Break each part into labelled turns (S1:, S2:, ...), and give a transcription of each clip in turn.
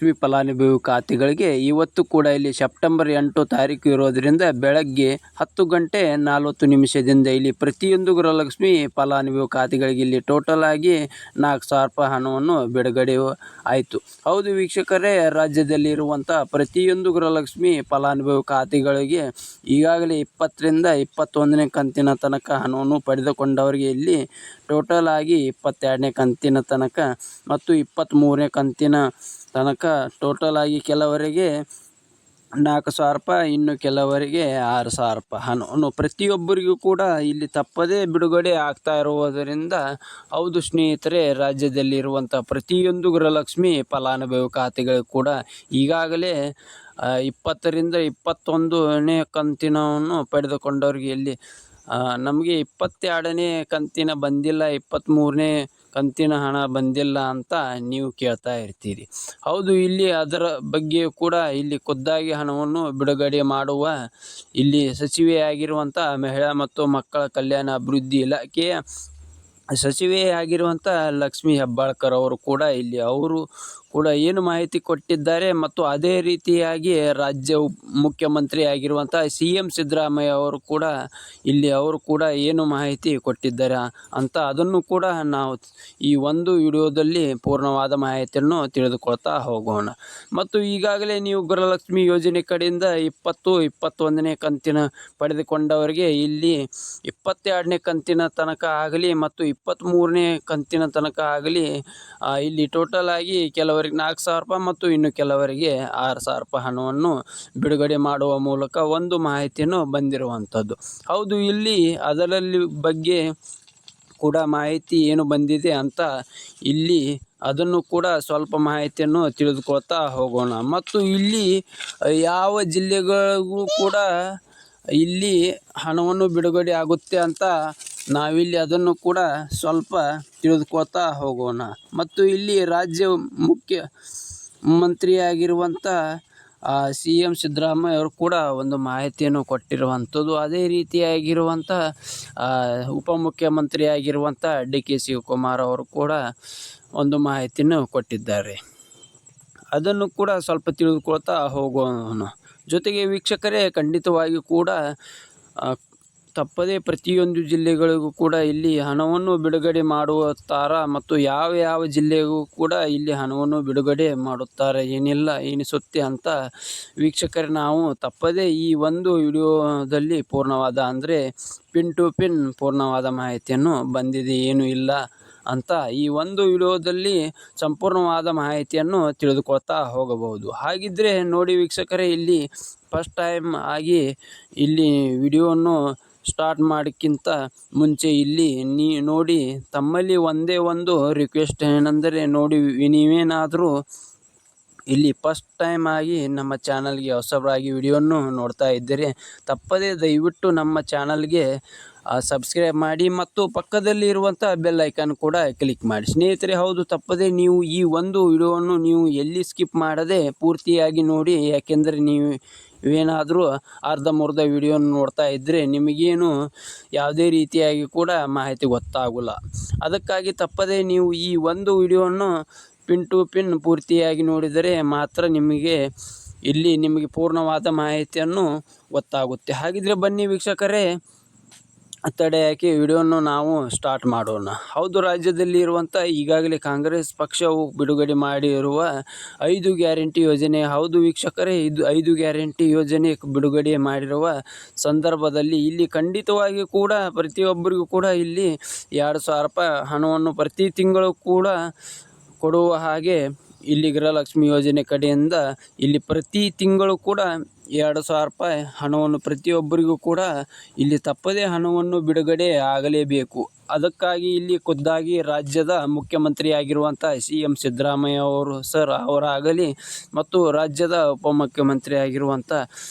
S1: ಗೃಹಲಕ್ಷ್ಮಿ ಫಲಾನುಭವಿ ಖಾತೆಗಳಿಗೆ ಇವತ್ತು ಕೂಡ ಇಲ್ಲಿ ಸೆಪ್ಟೆಂಬರ್ 8 ತಾರೀಕು ಇರೋದರಿಂದ ಬೆಳಗ್ಗೆ 10 ಗಂಟೆ 40 ನಿಮಿಷದಿಂದ ಇಲ್ಲಿ ಪ್ರತಿಯೊಂದು ಗೃಹಲಕ್ಷ್ಮಿ ಫಲಾನುಭವಿ ಖಾತೆಗಳಿಗೆ ಇಲ್ಲಿ ಟೋಟಲ್ ಆಗಿ 4,000 ರೂಪಾಯಿ ಹಣವನ್ನು ಬಿಡುಗಡೆ ಆಯಿತು. ಹೌದು ವೀಕ್ಷಕರೇ, ರಾಜ್ಯದಲ್ಲಿರುವಂಥ ಪ್ರತಿಯೊಂದು ಗೃಹಲಕ್ಷ್ಮಿ ಫಲಾನುಭವಿ ಖಾತೆಗಳಿಗೆ ಈಗಾಗಲೇ 20ರಿಂದ 21ನೇ ಕಂತಿನ ತನಕ ಹಣವನ್ನು ಪಡೆದುಕೊಂಡವರಿಗೆ ಇಲ್ಲಿ ಟೋಟಲ್ ಆಗಿ 22ನೇ ಕಂತಿನ ತನಕ ಮತ್ತು 23ನೇ ಕಂತಿನ ತನಕ ಟೋಟಲ್ ಆಗಿ ಕೆಲವರಿಗೆ 4,000 ರೂಪಾಯಿ, ಇನ್ನು ಕೆಲವರಿಗೆ 6,000 ರೂಪಾಯಿ ಹಣವನ್ನು ಪ್ರತಿಯೊಬ್ಬರಿಗೂ ಕೂಡ ಇಲ್ಲಿ ತಪ್ಪದೇ ಬಿಡುಗಡೆ ಆಗ್ತಾ ಇರುವುದರಿಂದ ಹೌದು ಸ್ನೇಹಿತರೆ, ರಾಜ್ಯದಲ್ಲಿರುವಂಥ ಪ್ರತಿಯೊಂದು ಗೃಹಲಕ್ಷ್ಮಿ ಫಲಾನುಭವಿ ಖಾತೆಗಳು ಕೂಡ ಈಗಾಗಲೇ 20ರಿಂದ 21ನೇ ಕಂತಿನವನ್ನು ಪಡೆದುಕೊಂಡವರಿಗೆ ಇಲ್ಲಿ ನಮಗೆ 22ನೇ ಕಂತಿನ ಬಂದಿಲ್ಲ, 23ನೇ ಕಂತಿನ ಹಣ ಬಂದಿಲ್ಲ ಅಂತ ನೀವು ಕೇಳ್ತಾ ಇರ್ತೀರಿ. ಹೌದು, ಇಲ್ಲಿ ಅದರ ಬಗ್ಗೆ ಕೂಡ ಇಲ್ಲಿ ಖುದ್ದಾಗಿ ಹಣವನ್ನು ಬಿಡುಗಡೆ ಮಾಡುವ ಇಲ್ಲಿ ಸಚಿವೆಯಾಗಿರುವಂಥ ಮಹಿಳಾ ಮತ್ತು ಮಕ್ಕಳ ಕಲ್ಯಾಣ ಅಭಿವೃದ್ಧಿ ಇಲಾಖೆಯ ಸಚಿವೆಯಾಗಿರುವಂಥ ಲಕ್ಷ್ಮೀ ಹೆಬ್ಬಾಳ್ಕರ್ ಅವರು ಕೂಡ ಇಲ್ಲಿ ಅವರು ಕೂಡ ಏನು ಮಾಹಿತಿ ಕೊಟ್ಟಿದ್ದಾರೆ ಮತ್ತು ಅದೇ ರೀತಿಯಾಗಿ ರಾಜ್ಯ ಮುಖ್ಯಮಂತ್ರಿ ಆಗಿರುವಂಥ CM ಸಿದ್ದರಾಮಯ್ಯ ಅವರು ಕೂಡ ಇಲ್ಲಿ ಅವರು ಕೂಡ ಏನು ಮಾಹಿತಿ ಕೊಟ್ಟಿದ್ದಾರೆ ಅಂತ ಅದನ್ನು ಕೂಡ ನಾವು ಈ ಒಂದು ವಿಡಿಯೋದಲ್ಲಿ ಪೂರ್ಣವಾದ ಮಾಹಿತಿಯನ್ನು ತಿಳಿದುಕೊಳ್ತಾ ಹೋಗೋಣ. ಮತ್ತು ಈಗಾಗಲೇ ನೀವು ಗೃಹಲಕ್ಷ್ಮಿ ಯೋಜನೆ ಕಡೆಯಿಂದ 21ನೇ ಕಂತಿನ ಪಡೆದುಕೊಂಡವರಿಗೆ ಇಲ್ಲಿ 22ನೇ ಕಂತಿನ ತನಕ ಆಗಲಿ ಮತ್ತು 23ನೇ ಕಂತಿನ ತನಕ ಆಗಲಿ ಇಲ್ಲಿ ಟೋಟಲ್ ಆಗಿ ಕೆಲವರಿಗೆ 4,000 ರೂಪಾಯಿ ಮತ್ತು ಇನ್ನು ಕೆಲವರಿಗೆ 6,000 ರೂಪಾಯಿ ಹಣವನ್ನು ಬಿಡುಗಡೆ ಮಾಡುವ ಮೂಲಕ ಒಂದು ಮಾಹಿತಿಯನ್ನು ಬಂದಿರುವಂಥದ್ದು. ಹೌದು, ಇಲ್ಲಿ ಅದರಲ್ಲಿ ಬಗ್ಗೆ ಕೂಡ ಮಾಹಿತಿ ಏನು ಬಂದಿದೆ ಅಂತ ಇಲ್ಲಿ ಅದನ್ನು ಕೂಡ ಸ್ವಲ್ಪ ಮಾಹಿತಿಯನ್ನು ತಿಳಿದುಕೊಳ್ತಾ ಹೋಗೋಣ. ಮತ್ತು ಇಲ್ಲಿ ಯಾವ ಜಿಲ್ಲೆಗಳಿಗೂ ಕೂಡ ಇಲ್ಲಿ ಹಣವನ್ನು ಬಿಡುಗಡೆ ಆಗುತ್ತೆ ಅಂತ ನಾವಿಲ್ಲಿ ಅದನ್ನು ಕೂಡ ಸ್ವಲ್ಪ ತಿಳಿದುಕೊಳ್ತಾ ಹೋಗೋಣ. ಮತ್ತು ಇಲ್ಲಿ ರಾಜ್ಯ ಮುಖ್ಯಮಂತ್ರಿಯಾಗಿರುವಂಥ CM ಸಿದ್ದರಾಮಯ್ಯ ಅವರು ಕೂಡ ಒಂದು ಮಾಹಿತಿಯನ್ನು ಕೊಟ್ಟಿರುವಂಥದ್ದು. ಅದೇ ರೀತಿಯಾಗಿರುವಂಥ ಉಪಮುಖ್ಯಮಂತ್ರಿಯಾಗಿರುವಂಥ DK ಶಿವಕುಮಾರ್ ಅವರು ಕೂಡ ಒಂದು ಮಾಹಿತಿಯನ್ನು ಕೊಟ್ಟಿದ್ದಾರೆ. ಅದನ್ನು ಕೂಡ ಸ್ವಲ್ಪ ತಿಳಿದುಕೊಳ್ತಾ ಹೋಗೋಣ. ಜೊತೆಗೆ ವೀಕ್ಷಕರೇ, ಖಂಡಿತವಾಗಿ ಕೂಡ ತಪ್ಪದೇ ಪ್ರತಿಯೊಂದು ಜಿಲ್ಲೆಗಳಿಗೂ ಕೂಡ ಇಲ್ಲಿ ಹಣವನ್ನು ಬಿಡುಗಡೆ ಮಾಡುತ್ತಾರೆ ಮತ್ತು ಯಾವ ಜಿಲ್ಲೆಗೂ ಕೂಡ ಇಲ್ಲಿ ಹಣವನ್ನು ಬಿಡುಗಡೆ ಮಾಡುತ್ತಾರೆ, ಏನಿಲ್ಲ ಎನಿಸುತ್ತೆ ಅಂತ ವೀಕ್ಷಕರೇ ನಾವು ತಪ್ಪದೇ ಈ ಒಂದು ವಿಡಿಯೋದಲ್ಲಿ ಪೂರ್ಣವಾದ ಅಂದರೆ ಪಿನ್ ಟು ಪಿನ್ ಪೂರ್ಣವಾದ ಮಾಹಿತಿಯನ್ನು ಬಂದಿದೆ, ಏನು ಇಲ್ಲ ಅಂತ ಈ ಒಂದು ವಿಡಿಯೋದಲ್ಲಿ ಸಂಪೂರ್ಣವಾದ ಮಾಹಿತಿಯನ್ನು ತಿಳಿದುಕೊಳ್ತಾ ಹೋಗಬಹುದು. ಹಾಗಿದ್ದರೆ ನೋಡಿ ವೀಕ್ಷಕರೇ, ಇಲ್ಲಿ ಫಸ್ಟ್ ಟೈಮ್ ಆಗಿ ಇಲ್ಲಿ ವಿಡಿಯೋವನ್ನು ಸ್ಟಾರ್ಟ್ ಮಾಡೋಕ್ಕಿಂತ ಮುಂಚೆ ಇಲ್ಲಿ ನೋಡಿ ತಮ್ಮಲ್ಲಿ ಒಂದೇ ಒಂದು ರಿಕ್ವೆಸ್ಟ್ ಏನೆಂದರೆ ನೋಡಿ, ನೀವೇನಾದರೂ ಇಲ್ಲಿ ಫಸ್ಟ್ ಟೈಮ್ ಆಗಿ ನಮ್ಮ ಚಾನಲ್ಗೆ ಹೊಸಬರಾಗಿ ವಿಡಿಯೋವನ್ನು ನೋಡ್ತಾ ಇದ್ದರೆ ತಪ್ಪದೇ ದಯವಿಟ್ಟು ನಮ್ಮ ಚಾನಲ್ಗೆ ಸಬ್ಸ್ಕ್ರೈಬ್ ಮಾಡಿ ಮತ್ತು ಪಕ್ಕದಲ್ಲಿ ಇರುವಂಥ ಬೆಲ್ ಐಕಾನ್ ಕೂಡ ಕ್ಲಿಕ್ ಮಾಡಿ ಸ್ನೇಹಿತರೆ. ಹೌದು, ತಪ್ಪದೇ ನೀವು ಈ ಒಂದು ವಿಡಿಯೋವನ್ನು ನೀವು ಎಲ್ಲಿ ಸ್ಕಿಪ್ ಮಾಡದೆ ಪೂರ್ತಿಯಾಗಿ ನೋಡಿ, ಯಾಕೆಂದರೆ ನೀವೇನಾದರೂ ಅರ್ಧಂಬರ್ಧ ವಿಡಿಯೋನ ನೋಡ್ತಾ ಇದ್ದರೆ ನಿಮಗೇನು ಯಾವುದೇ ರೀತಿಯಾಗಿ ಕೂಡ ಮಾಹಿತಿ ಗೊತ್ತಾಗೋಲ್ಲ. ಅದಕ್ಕಾಗಿ ತಪ್ಪದೇ ನೀವು ಈ ಒಂದು ವಿಡಿಯೋವನ್ನು ಪಿನ್ ಟು ಪಿನ್ ಪೂರ್ತಿಯಾಗಿ ನೋಡಿದರೆ ಮಾತ್ರ ನಿಮಗೆ ಪೂರ್ಣವಾದ ಮಾಹಿತಿಯನ್ನು ಗೊತ್ತಾಗುತ್ತೆ. ಹಾಗಿದ್ರೆ ಬನ್ನಿ ವೀಕ್ಷಕರೇ, ತಡೆ ಹಾಕಿ ವಿಡಿಯೋವನ್ನು ನಾವು ಸ್ಟಾರ್ಟ್ ಮಾಡೋಣ. ಹೌದು, ರಾಜ್ಯದಲ್ಲಿ ಇರುವಂಥ ಈಗಾಗಲೇ ಕಾಂಗ್ರೆಸ್ ಪಕ್ಷವು ಬಿಡುಗಡೆ ಮಾಡಿರುವ 5 ಗ್ಯಾರಂಟಿ ಯೋಜನೆ. ಹೌದು ವೀಕ್ಷಕರೇ, ಇದು 5 ಗ್ಯಾರಂಟಿ ಯೋಜನೆ ಬಿಡುಗಡೆ ಮಾಡಿರುವ ಸಂದರ್ಭದಲ್ಲಿ ಇಲ್ಲಿ ಖಂಡಿತವಾಗಿ ಕೂಡ ಪ್ರತಿಯೊಬ್ಬರಿಗೂ ಕೂಡ ಇಲ್ಲಿ 2,000 ರೂಪಾಯಿ ಹಣವನ್ನು ಪ್ರತಿ ತಿಂಗಳು ಕೂಡ ಕೊಡುವ ಹಾಗೆ ಇಲ್ಲಿ ಗೃಹಲಕ್ಷ್ಮಿ ಯೋಜನೆ ಕಡೆಯಿಂದ ಇಲ್ಲಿ ಪ್ರತಿ ತಿಂಗಳು ಕೂಡ 2,000 ರೂಪಾಯಿ ಹಣವನ್ನು ಪ್ರತಿಯೊಬ್ಬರಿಗೂ ಕೂಡ ಇಲ್ಲಿ ತಪ್ಪದೇ ಹಣವನ್ನು ಬಿಡುಗಡೆ ಆಗಲೇಬೇಕು. ಅದಕ್ಕಾಗಿ ಇಲ್ಲಿ ಖುದ್ದಾಗಿ ರಾಜ್ಯದ ಮುಖ್ಯಮಂತ್ರಿಯಾಗಿರುವಂಥ CM ಸಿದ್ದರಾಮಯ್ಯ ಅವರು ಸರ್ ಅವರಾಗಲಿ ಮತ್ತು ರಾಜ್ಯದ ಉಪಮುಖ್ಯಮಂತ್ರಿ ಆಗಿರುವಂಥ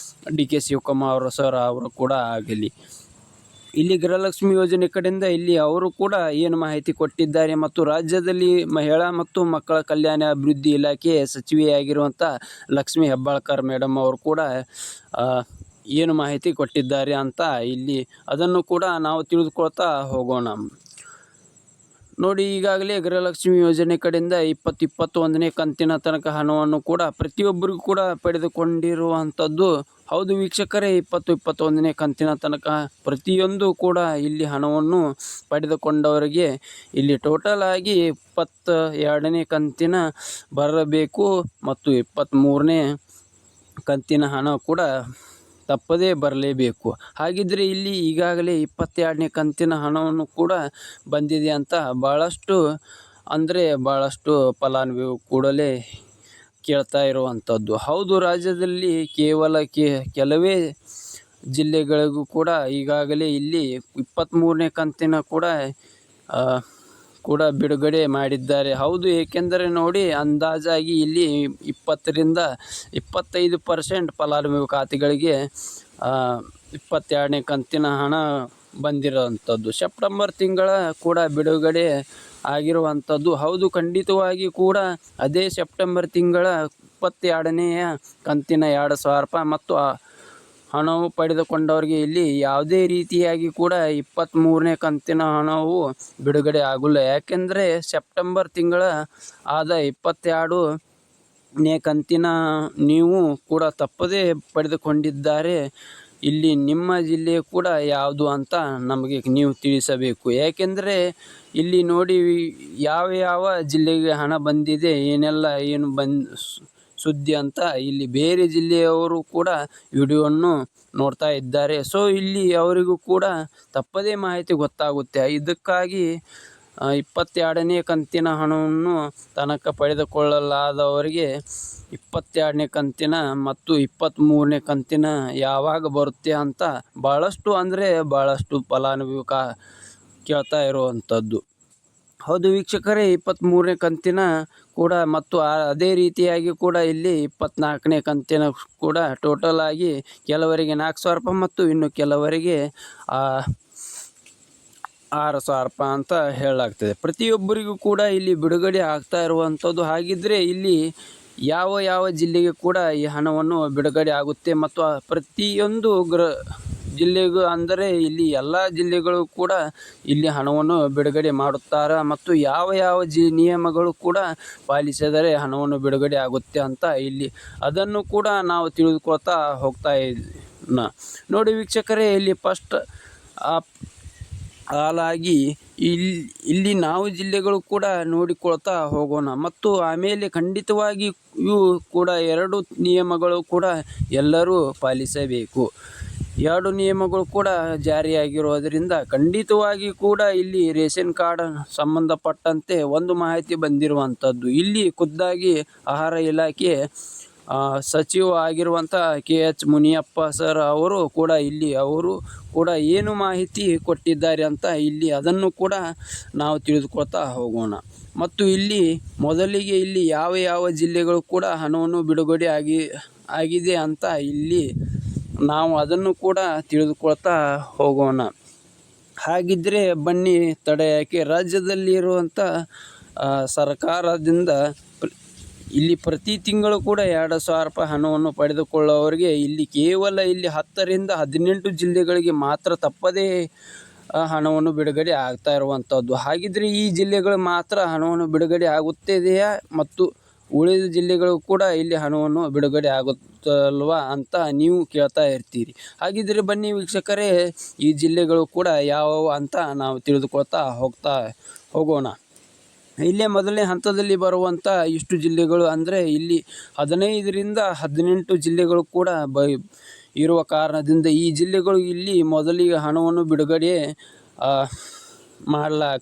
S1: DK ಶಿವಕುಮಾರ್ ಅವರು ಸರ್ ಅವರು ಕೂಡ ಆಗಲಿ ಇಲ್ಲಿ ಗೃಹಲಕ್ಷ್ಮಿ ಯೋಜನೆ ಕಡೆಯಿಂದ ಇಲ್ಲಿ ಅವರು ಕೂಡ ಏನು ಮಾಹಿತಿ ಕೊಟ್ಟಿದ್ದಾರೆ ಮತ್ತು ರಾಜ್ಯದಲ್ಲಿ ಮಹಿಳಾ ಮತ್ತು ಮಕ್ಕಳ ಕಲ್ಯಾಣ ಅಭಿವೃದ್ಧಿ ಇಲಾಖೆ ಸಚಿವೆಯಾಗಿರುವಂಥ ಲಕ್ಷ್ಮೀ ಹೆಬ್ಬಾಳ್ಕರ್ ಮೇಡಮ್ ಅವರು ಕೂಡ ಏನು ಮಾಹಿತಿ ಕೊಟ್ಟಿದ್ದಾರೆ ಅಂತ ಇಲ್ಲಿ ಅದನ್ನು ಕೂಡ ನಾವು ತಿಳಿದುಕೊಳ್ತಾ ಹೋಗೋಣ. ನೋಡಿ, ಈಗಾಗಲೇ ಗೃಹಲಕ್ಷ್ಮಿ ಯೋಜನೆ ಕಡೆಯಿಂದ 21ನೇ ಕಂತಿನ ತನಕ ಹಣವನ್ನು ಕೂಡ ಪ್ರತಿಯೊಬ್ಬರಿಗೂ ಕೂಡ ಪಡೆದುಕೊಂಡಿರುವಂಥದ್ದು. ಹೌದು ವೀಕ್ಷಕರೇ, 21ನೇ ಕಂತಿನ ತನಕ ಪ್ರತಿಯೊಂದು ಕೂಡ ಇಲ್ಲಿ ಹಣವನ್ನು ಪಡೆದುಕೊಂಡವರಿಗೆ ಇಲ್ಲಿ ಟೋಟಲ್ ಆಗಿ 22ನೇ ಕಂತಿನ ಬರಬೇಕು ಮತ್ತು 23ನೇ ಕಂತಿನ ಹಣ ಕೂಡ ತಪ್ಪದೇ ಬರಲೇಬೇಕು. ಹಾಗಿದ್ದರೆ ಇಲ್ಲಿ ಈಗಾಗಲೇ 22ನೇ ಕಂತಿನ ಹಣವನ್ನು ಕೂಡ ಬಂದಿದೆ ಅಂತ ಭಾಳಷ್ಟು ಫಲಾನುಭವಿಗಳು ಕೂಡಲೇ ಕೇಳ್ತಾ ಇರುವಂಥದ್ದು. ಹೌದು, ರಾಜ್ಯದಲ್ಲಿ ಕೇವಲ ಕೆಲವೇ ಜಿಲ್ಲೆಗಳಿಗೂ ಕೂಡ ಈಗಾಗಲೇ ಇಲ್ಲಿ 23ನೇ ಕಂತಿನ ಕೂಡ ಬಿಡುಗಡೆ ಮಾಡಿದ್ದಾರೆ. ಹೌದು, ಏಕೆಂದರೆ ನೋಡಿ, ಅಂದಾಜಾಗಿ ಇಲ್ಲಿ 20ರಿಂದ 25% ಫಲಾನುಭವಿ ಖಾತೆಗಳಿಗೆ 22ನೇ ಕಂತಿನ ಹಣ ಬಂದಿರುವಂಥದ್ದು. ಸೆಪ್ಟೆಂಬರ್ ತಿಂಗಳ ಕೂಡ ಬಿಡುಗಡೆ ಆಗಿರುವಂಥದ್ದು. ಹೌದು, ಖಂಡಿತವಾಗಿ ಕೂಡ ಅದೇ ಸೆಪ್ಟೆಂಬರ್ ತಿಂಗಳ 22ನೆಯ ಕಂತಿನ 2,000 ರೂಪಾಯಿ ಮತ್ತು ಹಣವು ಪಡೆದುಕೊಂಡವರಿಗೆ ಇಲ್ಲಿ ಯಾವುದೇ ರೀತಿಯಾಗಿ ಕೂಡ 23ನೇ ಕಂತಿನ ಹಣವು ಬಿಡುಗಡೆ ಆಗುಲ್ಲ. ಯಾಕೆಂದರೆ ಸೆಪ್ಟೆಂಬರ್ ತಿಂಗಳ ಆದ 22ನೇ ಕಂತಿನ ನೀವು ಕೂಡ ತಪ್ಪದೇ ಪಡೆದುಕೊಂಡಿದ್ದಾರೆ. ಇಲ್ಲಿ ನಿಮ್ಮ ಜಿಲ್ಲೆ ಕೂಡ ಯಾವುದು ಅಂತ ನಮಗೆ ನೀವು ತಿಳಿಸಬೇಕು. ಯಾಕೆಂದರೆ ಇಲ್ಲಿ ನೋಡಿ, ಯಾವ ಜಿಲ್ಲೆಗೆ ಹಣ ಬಂದಿದೆ, ಏನು ಸುದ್ದಿ ಅಂತ ಇಲ್ಲಿ ಬೇರೆ ಜಿಲ್ಲೆಯವರು ಕೂಡ ವಿಡಿಯೋವನ್ನು ನೋಡ್ತಾ ಇದ್ದಾರೆ. ಸೊ ಇಲ್ಲಿ ಅವರಿಗೂ ಕೂಡ ತಪ್ಪದೇ ಮಾಹಿತಿ ಗೊತ್ತಾಗುತ್ತೆ. ಇದಕ್ಕಾಗಿ 22ನೇ ಕಂತಿನ ಹಣವನ್ನು ತನಕ ಪಡೆದುಕೊಳ್ಳಲಾದವರಿಗೆ 22ನೇ ಕಂತಿನ ಮತ್ತು 23ನೇ ಕಂತಿನ ಯಾವಾಗ ಬರುತ್ತೆ ಅಂತ ಭಾಳಷ್ಟು ಫಲಾನುಭವಿ ಕೇಳ್ತಾ ಇರುವಂಥದ್ದು. ಹೌದು ವೀಕ್ಷಕರೇ, 23ನೇ ಕಂತಿನ ಕೂಡ ಮತ್ತು ಅದೇ ರೀತಿಯಾಗಿ ಕೂಡ ಇಲ್ಲಿ 24ನೇ ಕಂತಿನ ಕೂಡ ಟೋಟಲ್ ಆಗಿ ಕೆಲವರಿಗೆ 4,000 ರೂಪಾಯಿ ಮತ್ತು ಇನ್ನು ಕೆಲವರಿಗೆ 6,000 ರೂಪಾಯಿ ಅಂತ ಹೇಳಲಾಗ್ತದೆ. ಪ್ರತಿಯೊಬ್ಬರಿಗೂ ಕೂಡ ಇಲ್ಲಿ ಬಿಡುಗಡೆ ಆಗ್ತಾ ಇರುವಂಥದ್ದು. ಹಾಗಿದ್ದರೆ ಇಲ್ಲಿ ಯಾವ ಜಿಲ್ಲೆಗೆ ಕೂಡ ಈ ಹಣವನ್ನು ಬಿಡುಗಡೆ ಆಗುತ್ತೆ ಮತ್ತು ಪ್ರತಿಯೊಂದು ಜಿಲ್ಲೆಗೂ ಅಂದರೆ ಇಲ್ಲಿ ಎಲ್ಲ ಜಿಲ್ಲೆಗಳು ಕೂಡ ಇಲ್ಲಿ ಹಣವನ್ನು ಬಿಡುಗಡೆ ಮಾಡುತ್ತಾರೆ ಮತ್ತು ಯಾವ ನಿಯಮಗಳು ಕೂಡ ಪಾಲಿಸಿದರೆ ಹಣವನ್ನು ಬಿಡುಗಡೆ ಆಗುತ್ತೆ ಅಂತ ಇಲ್ಲಿ ಅದನ್ನು ಕೂಡ ನಾವು ತಿಳಿದುಕೊಳ್ತಾ ಹೋಗ್ತಾ ನೋಡಿ ವೀಕ್ಷಕರೇ, ಇಲ್ಲಿ ಫಸ್ಟ್ ಹಾಲಾಗಿ ಇಲ್ಲಿ ನಾವು ಜಿಲ್ಲೆಗಳು ಕೂಡ ನೋಡಿಕೊಳ್ತಾ ಹೋಗೋಣ ಮತ್ತು ಆಮೇಲೆ ಖಂಡಿತವಾಗಿಯೂ ಕೂಡ 2 ನಿಯಮಗಳು ಕೂಡ ಎಲ್ಲರೂ ಪಾಲಿಸಬೇಕು. 2 ನಿಯಮಗಳು ಕೂಡ ಜಾರಿಯಾಗಿರೋದರಿಂದ ಖಂಡಿತವಾಗಿ ಕೂಡ ಇಲ್ಲಿ ರೇಷನ್ ಕಾರ್ಡ್ ಸಂಬಂಧಪಟ್ಟಂತೆ ಒಂದು ಮಾಹಿತಿ ಬಂದಿರುವಂಥದ್ದು. ಇಲ್ಲಿ ಖುದ್ದಾಗಿ ಆಹಾರ ಇಲಾಖೆ ಸಚಿವ ಆಗಿರುವಂಥ KH ಮುನಿಯಪ್ಪ ಸರ್ ಅವರು ಕೂಡ ಏನು ಮಾಹಿತಿ ಕೊಟ್ಟಿದ್ದಾರೆ ಅಂತ ಇಲ್ಲಿ ಅದನ್ನು ಕೂಡ ನಾವು ತಿಳಿದುಕೊಳ್ತಾ ಹೋಗೋಣ. ಮತ್ತು ಇಲ್ಲಿ ಮೊದಲಿಗೆ ಇಲ್ಲಿ ಯಾವ ಜಿಲ್ಲೆಗಳು ಕೂಡ ಹಣವನ್ನು ಬಿಡುಗಡೆ ಆಗಿದೆ ಅಂತ ಇಲ್ಲಿ ನಾವು ಅದನ್ನು ಕೂಡ ತಿಳಿದುಕೊಳ್ತಾ ಹೋಗೋಣ. ಹಾಗಿದ್ದರೆ ಬನ್ನಿ ತಡ ಯಾಕೆ, ರಾಜ್ಯದಲ್ಲಿರುವಂಥ ಸರ್ಕಾರದಿಂದ ಇಲ್ಲಿ ಪ್ರತಿ ತಿಂಗಳು ಕೂಡ 2,000 ರೂಪಾಯಿ ಹಣವನ್ನು ಪಡೆದುಕೊಳ್ಳುವವರಿಗೆ ಇಲ್ಲಿ ಕೇವಲ ಇಲ್ಲಿ 10ರಿಂದ 18 ಜಿಲ್ಲೆಗಳಿಗೆ ಮಾತ್ರ ತಪ್ಪದೇ ಹಣವನ್ನು ಬಿಡುಗಡೆ ಆಗ್ತಾ ಇರುವಂಥದ್ದು. ಹಾಗಿದ್ದರೆ ಈ ಜಿಲ್ಲೆಗಳು ಮಾತ್ರ ಹಣವನ್ನು ಬಿಡುಗಡೆ ಆಗುತ್ತಿದೆಯಾ ಮತ್ತು ಉಳಿದ ಜಿಲ್ಲೆಗಳು ಕೂಡ ಇಲ್ಲಿ ಹಣವನ್ನು ಬಿಡುಗಡೆ ಆಗುತ್ತಲ್ವಾ ಅಂತ ನೀವು ಕೇಳ್ತಾ ಇರ್ತೀರಿ. ಹಾಗಿದ್ದರೆ ಬನ್ನಿ ವೀಕ್ಷಕರೇ, ಈ ಜಿಲ್ಲೆಗಳು ಕೂಡ ಯಾವುವು ಅಂತ ನಾವು ತಿಳಿದುಕೊಳ್ತಾ ಹೋಗೋಣ. ಇಲ್ಲೇ ಮೊದಲನೇ ಹಂತದಲ್ಲಿ ಬರುವಂಥ ಇಷ್ಟು ಜಿಲ್ಲೆಗಳು ಅಂದರೆ ಇಲ್ಲಿ 15ರಿಂದ 18 ಜಿಲ್ಲೆಗಳು ಕೂಡ ಇರುವ ಕಾರಣದಿಂದ ಈ ಜಿಲ್ಲೆಗಳು ಇಲ್ಲಿ ಮೊದಲಿಗೆ ಹಣವನ್ನು ಬಿಡುಗಡೆ